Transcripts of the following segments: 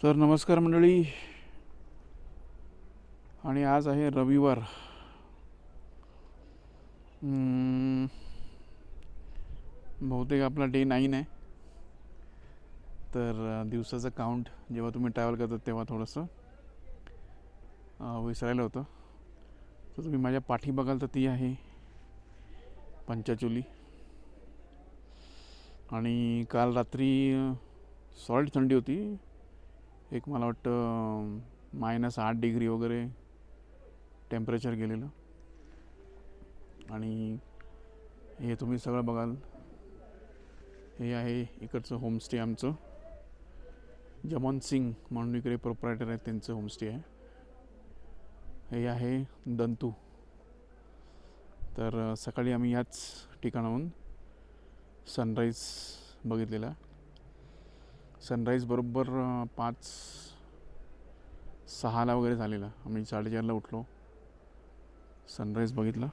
तर नमस्कार मंडळी. आणि आज आहे रविवार. बहुतेक आपला डे 9 आहे. तर दिवसाचं काउंट जेव्हा तुम्ही ट्रॅव्हल करतात तेव्हा थोडंसं विसरायला होतं. तर तुम्ही माझ्या पाठी बघाल तर ती आहे पंचाचोली. आणि काल रात्री सॉलिड थंडी होती. एक मला वाटतं -8 डिग्री वगैरे टेम्परेचर गेलेलं. आणि हे तुम्ही सगळं बघाल. हे आहे इकडचं होमस्टे आमचं. जमन सिंग म्हणून इकडे प्रोप्रायटर आहेत, त्यांचं होमस्टे आहे. हे आहे दंतू. तर सकाळी आम्ही याच ठिकाणाहून सनराईज बघितलेला. सनराईज बरोबर 5-6ला वगैरे झालेला. आम्ही 4:30ला उठलो, सनराईज बघितला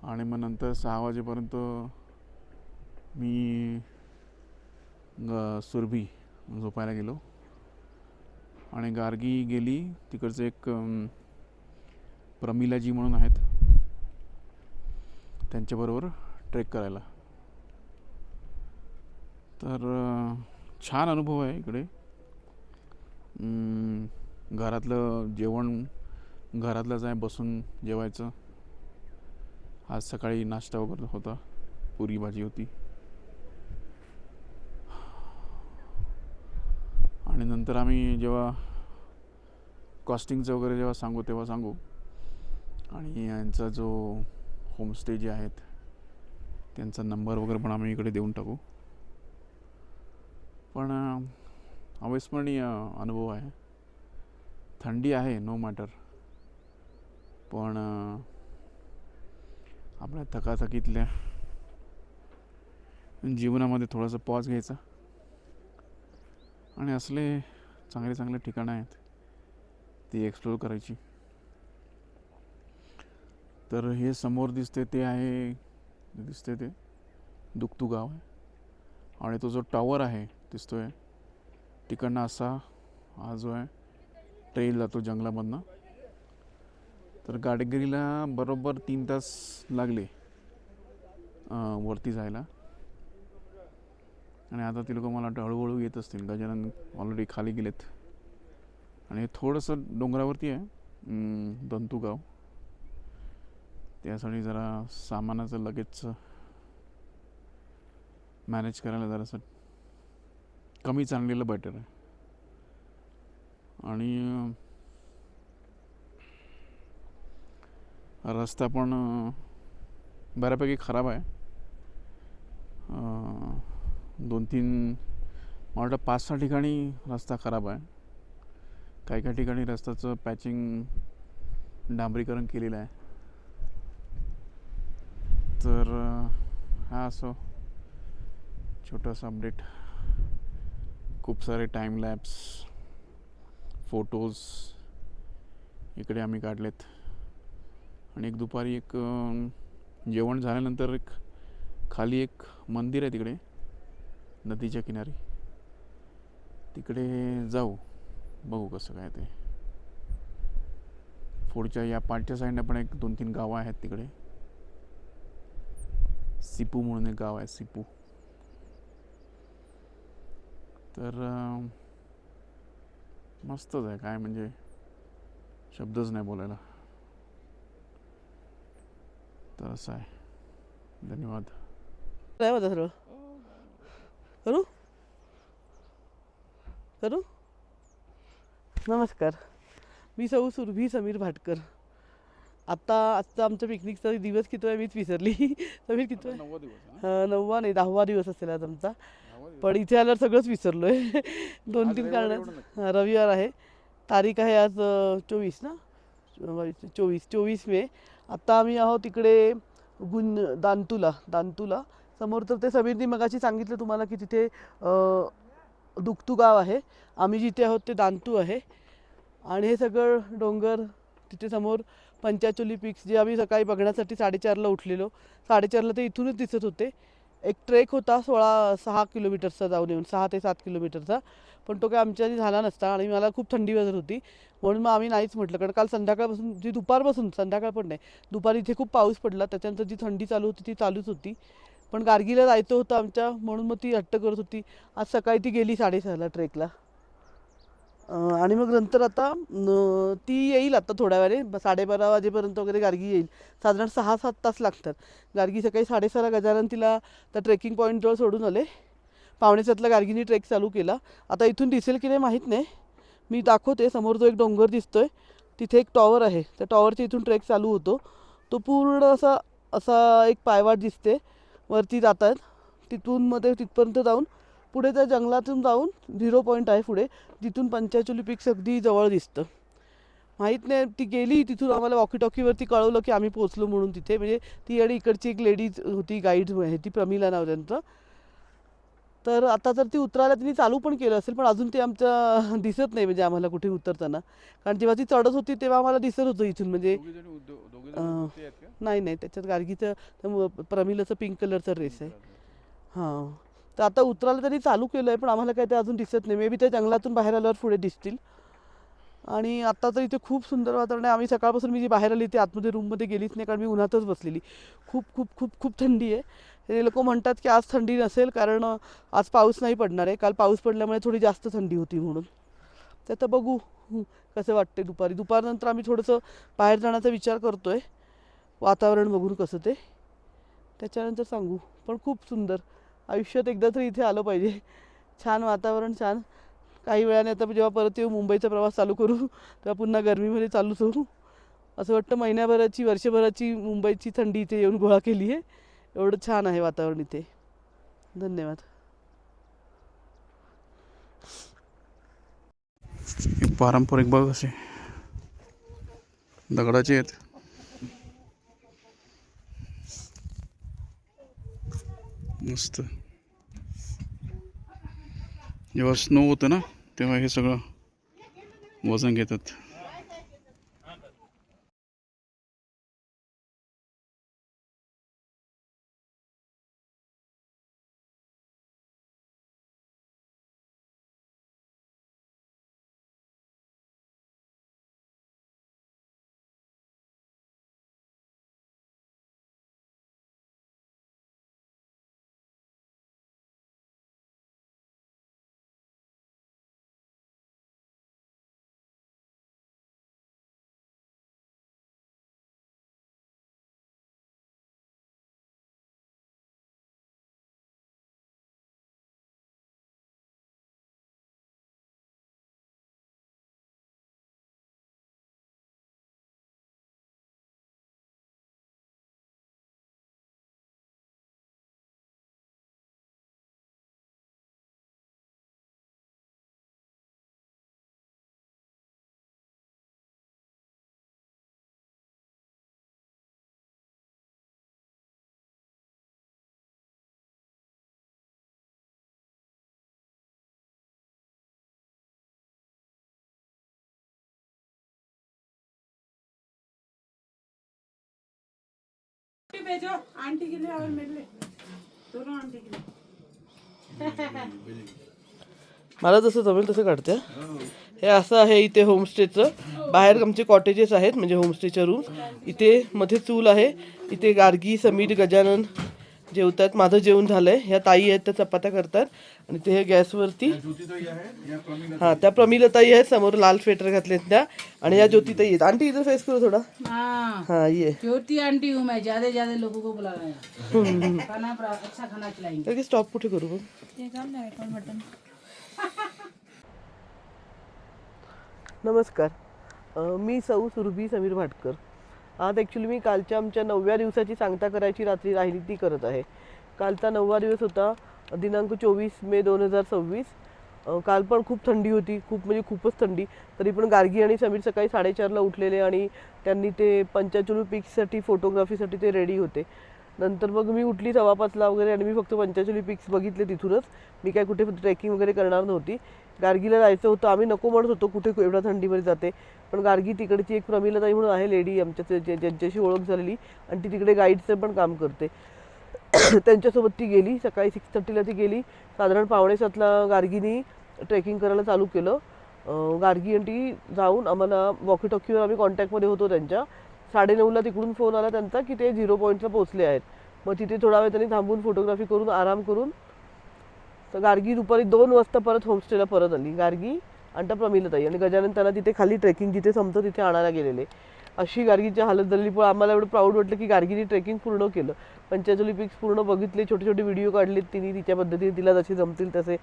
आणि मग नंतर 6 वाजेपर्यंत मी सुरभी झोपायला गेलो. आणि गार्गी गेली तिकडचं एक प्रमिलाजी म्हणून आहेत, त्यांच्याबरोबर ट्रेक करायला. तर छान अनुभव आहे इकडे. घरातलं जेवण घरातलंच आहे, बसून जेवायचं. आज सकाळी नाश्ता वगैरे होता, पुरी भाजी होती. आणि नंतर आम्ही जेव्हा कॉस्टिंगचं वगैरे जेव्हा सांगू तेव्हा सांगू. आणि यांचा जो होमस्टे जे आहेत त्यांचा नंबर वगैरे पण आम्ही इकडे देऊन टाकू. पण अविस्मरणीय अनुभव आहे. थंडी आहे नो मॅटर, पण आपल्या थकाथकीतल्या जीवनामध्ये थोडंसं पॉज घ्यायचा आणि असले चांगले चांगले ठिकाणं आहेत ती एक्सप्लोर करायची. तर हे समोर दिसते ते दुखतू गाव आहे. आणि तो जो टॉवर आहे दिसतोय तिकडनं असा हा जो आहे ट्रेल जातो जंगलामधनं. तर गाडगिरीला बरोबर 3 तास लागले वरती जायला. आणि आता ती लोक मला वाटतं हळूहळू येत असतील. गजानन ऑलरेडी खाली गेलेत. आणि थोडंसं डोंगरावरती आहे दंतू गाव. त्यासाठी जरा सामानाचं लगेच मॅनेज करायला जरासं कमी चाललेलं बेटर आहे. आणि रस्ता पण बऱ्यापैकी खराब आहे. 2-3 मला वाटतं 5-6 ठिकाणी रस्ता खराब आहे. काही ठिकाणी रस्त्याचं पॅचिंग डांबरीकरण केलेलं आहे. तर हा असो छोटासा अपडेट. खूप सारे टाईम लॅप्स फोटोज इकडे आम्ही काढलेत. आणि एक दुपारी जेवण झाल्यानंतर खाली एक मंदिर आहे तिकडे नदीच्या किनारी. तिकडे जाऊ, बघू कसं काय ते. पुढच्या या पाठच्या साईडने पण 1-2-3 गावं आहेत तिकडे. सिपू म्हणून एक गाव आहे, सिपू. तर मस्तच आहे, काय म्हणजे शब्दच नाही बोलायला. तर असं आहे. धन्यवाद. काय होतं सर्व करू करू. नमस्कार, मी सौ सुरभी समीर भाटकर. आजचा आमचा पिकनिकचा दिवस किती आहे मीच विसरली. समीर किती आहे? 9वा दिवस आहे. 9वा नाही 10वा दिवस असेल आज आमचा. पण इथे आल्यावर सगळंच विसरलोय. 2-3 कारण. रविवार आहे. तारीख आहे आज 24 ना, 24 मे. आत्ता आम्ही आहोत तिकडे दांतूला समोर. तर ते समीरनी मगाशी सांगितलं तुम्हाला की तिथे दुखतू गाव आहे. आम्ही जिथे आहोत ते दांतू आहे. आणि हे सगळं डोंगर तिथे समोर पंचाचोली पिक्स जे आम्ही सकाळी बघण्यासाठी 4:30ला उठलेलो. 4:30ला ते इथूनच दिसत होते. एक ट्रेक होता 6 किलोमीटरचा जाऊन येऊन 6 ते 7 किलोमीटरचा, पण तो काय आमच्यानी झाला नसता आणि मला खूप थंडी वाजत होती म्हणून मग आम्ही नाहीच म्हटलं. कारण काल संध्याकाळपासून जी दुपारपासून, संध्याकाळ पण नाही, दुपारी इथे खूप पाऊस पडला, त्याच्यानंतर जी थंडी चालू होती ती चालूच होती. पण गार्गीला जायचं होतं आमच्या म्हणून मग ती हट्ट करत होती. आज सकाळी ती गेली 6:30ला ट्रेकला. आणि मग नंतर आता ती येईल आता थोड्या वेळाने 12:30 वाजेपर्यंत वगैरे गार्गी येईल. साधारण 6-7 तास लागतात. गार्गी सकाळी 6:30ला गजानन तिला त्या ट्रेकिंग पॉईंटजवळ सोडून आले. 6:45ला गार्गीने ट्रेक चालू केला. आता इथून दिसेल की नाही माहीत नाही, मी दाखवते. समोर जो एक डोंगर दिसतोय तिथे एक टॉवर आहे, त्या टॉवरच्या इथून ट्रेक चालू होतो. तो पूर्ण असा असा एक पायवाट दिसते, वरती जातात तिथून मध्ये तिथपर्यंत जाऊन पुढे त्या जंगलातून जाऊन 0 पॉईंट आहे पुढे, जिथून पंचाचोली पिक्स अगदी जवळ दिसतं. माहीत नाही, ती गेली तिथून आम्हाला वॉकी टॉकीवरती कळवलं की आम्ही पोहोचलो म्हणून तिथे. म्हणजे ती आणि इकडची एक लेडीज होती, गाईड आहे ती, प्रमिला नाव त्यांचं. तर आता जर ती उतरायला तिने चालू पण केलं असेल, पण अजून ते आमच्या दिसत नाही म्हणजे आम्हाला कुठे उतरताना. कारण जेव्हा ती चढत होती तेव्हा आम्हाला दिसत होतं इथून म्हणजे नाही नाही, त्याच्यात गार्गीचं प्रमिलाचं पिंक कलरचा ड्रेस आहे. हां, तर आता उतरायला त्यांनी चालू केलं आहे पण आम्हाला काय ते अजून दिसत नाही. मे बी त्या जंगलातून बाहेर आल्यावर पुढे दिसतील. आणि आत्ता तर इथे खूप सुंदर वातावरण आहे. आम्ही सकाळपासून मी जी बाहेर आली ती आतमध्ये रूममध्ये गेलीच नाही, कारण मी उन्हातच बसलेली. खूप खूप खूप खूप थंडी आहे. हे लोक म्हणतात की आज थंडी नसेल कारण आज पाऊस नाही पडणार आहे. काल पाऊस पडल्यामुळे थोडी जास्त थंडी होती म्हणून. तर आता बघू कसं वाटते दुपारी. दुपारनंतर आम्ही थोडंसं बाहेर जाण्याचा विचार करतो आहे, वातावरण बघून कसं ते, त्याच्यानंतर सांगू. पण खूप सुंदर, आयुष्यात एकदा तरी इथे आलं पाहिजे. छान वातावरण, छान. काही वेळाने आता जेव्हा परत येऊ, मुंबईचा प्रवास चालू करू, तेव्हा पुन्हा गरमीमध्ये चालूच होऊ. असं वाटतं महिन्याभराची, वर्षभराची मुंबईची थंडी इथे येऊन गोळा केली आहे. एवढं छान आहे वातावरण इथे. धन्यवाद. हे पारंपरिक बघ असे दगडाचे आहेत. मस्त. जेव्हा स्नो होतं ना तेव्हा हे सगळं वजन घेतात. भेजो आंटी के लिए और मेरे लिए, दोनों आंटी के लिए. मला जसं जमेल तसं काढते. हे असं आहे इथे होमस्टेचं. बाहेर आमचे कॉटेजेस आहेत म्हणजे होमस्टेच्या रूम. इथे मध्ये चूल आहे. इथे गार्गी, समीर, गजानन जेवतात. माझं जेवण झालंय. ह्या ताई आहेत त्या चपात्या करतात आणि ते हे गॅसवरती. हां, त्या प्रमिलताई आहेत समोर लाल स्वेटर घातलेत त्या, आणि या ज्योतिताई आहेत. आंटी इधर फेस करो थोड़ा. हाँ ये ज्योति आंटी हूँ मैं, ज्यादा ज्यादा लोगों को बुला रहे हैं. खाना अच्छा खाना खिलाएंगे. स्टॉप कुठे करू बघ. नमस्कार, मी सौ सुरभी समीर भाटकर. आज ॲक्च्युली मी कालच्या आमच्या 9व्या दिवसाची सांगता करायची रात्री राहिली ती करत आहे. कालचा 9वा दिवस होता, दिनांक 24 मे 2026. काल पण खूप थंडी होती, खूप म्हणजे खूपच थंडी. तरी पण गार्गी आणि समीर सकाळी 4:30ला उठलेले आणि त्यांनी ते पंचाचोली पिक्ससाठी, फोटोग्राफीसाठी ते रेडी होते. नंतर मग मी उठली 5:15ला वगैरे आणि मी फक्त पंचाचोली पिक्स बघितले तिथूनच. मी काय कुठे ट्रेकिंग वगैरे करणार नव्हती. गार्गीला जायचं होतं. आम्ही नको म्हणत होतो, कुठे एवढ्या थंडीमध्ये जाते. पण गार्गी तिकडची एक प्रमिलाताई म्हणून आहे लेडी आमच्या, ज्यांच्याशी ओळख झालेली, आणि ती तिकडे गाईडचं पण काम करते. त्यांच्यासोबत ती गेली. सकाळी 6:30ला ती गेली. साधारण 6:45ला गार्गीनी ट्रेकिंग करायला चालू केलं. गार्गी आणि ती जाऊन आम्हाला वॉकी टॉकीवर आम्ही कॉन्टॅक्टमध्ये होतो त्यांच्या. 9:30ला तिकडून फोन आला त्यांचा की ते 0 पॉईंटला पोहोचले आहेत. मग तिथे थोडा वेळ त्यांनी थांबून फोटोग्राफी करून आराम करून तर गार्गी दुपारी 2 वाजता परत होमस्टेला परत आली. गार्गी आणि त्या प्रमिलाताई आणि गजानन त्याला तिथे खाली ट्रेकिंग जिथे संपतं तिथे आणायला गेलेले. अशी गार्गीची हालत झालेली. पण आम्हाला एवढं प्राऊड वाटलं की गार्गीने ट्रेकिंग पूर्ण केलं. पंचाचोली पिक्स पूर्ण बघितले. छोटे छोटे व्हिडिओ काढलेत तिने तिच्या पद्धतीने तिला जसे जमतील तसे.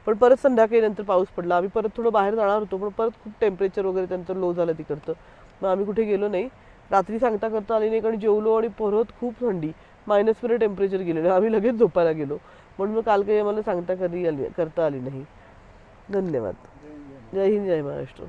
पण परत संध्याकाळी नंतर पाऊस पडला. आम्ही परत थोडं बाहेर जाणार होतो पण परत खूप टेम्परेचर वगैरे त्यांचं लो झालं तिकडचं. मग आम्ही कुठे गेलो नाही. रात्री सांगता करता आली नाही कारण जेवलो आणि परत खूप थंडी -मध्ये टेम्परेचर गेलेलं. आम्ही लगेच झोपायला गेलो. म्हणून मग काल काही आम्हाला सांगता करता आली नाही. धन्यवाद. जय हिंद, जय महाराष्ट्र.